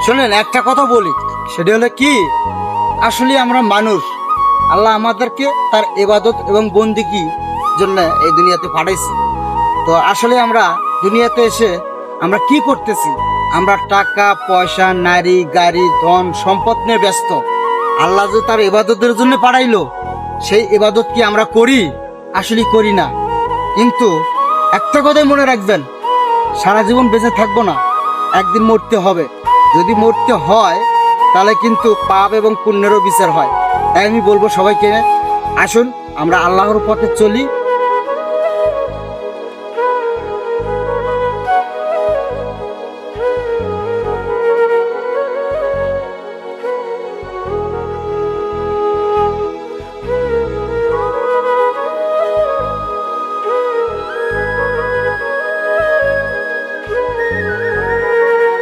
শোনেন, একটা কথা বলি, সেটা হলো কি, আসলে আমরা মানুষ, আল্লাহ আমাদেরকে তার ইবাদত এবং বন্দিগি জন্য এই দুনিয়াতে পাঠাইছে। তো আসলে আমরা দুনিয়াতে এসে আমরা কি করতেছি? আমরা টাকা পয়সা, নারী, গাড়ি, ধন সম্পদ নিয়ে ব্যস্ত। আল্লাহ যে তার ইবাদতের জন্য পাঠাইলো, সেই ইবাদত কি আমরা করি? আসলে করি না। কিন্তু একটা কথাই মনে রাখবেন, সারা জীবন বেঁচে থাকবো না, একদিন মরতে হবে। যদি মরতে হয় তাহলে কিন্তু পাপ এবং পুণ্যেরও বিচার হয়। তাই আমি বলবো সবাইকে, আসুন আমরা আল্লাহর পথে চলি।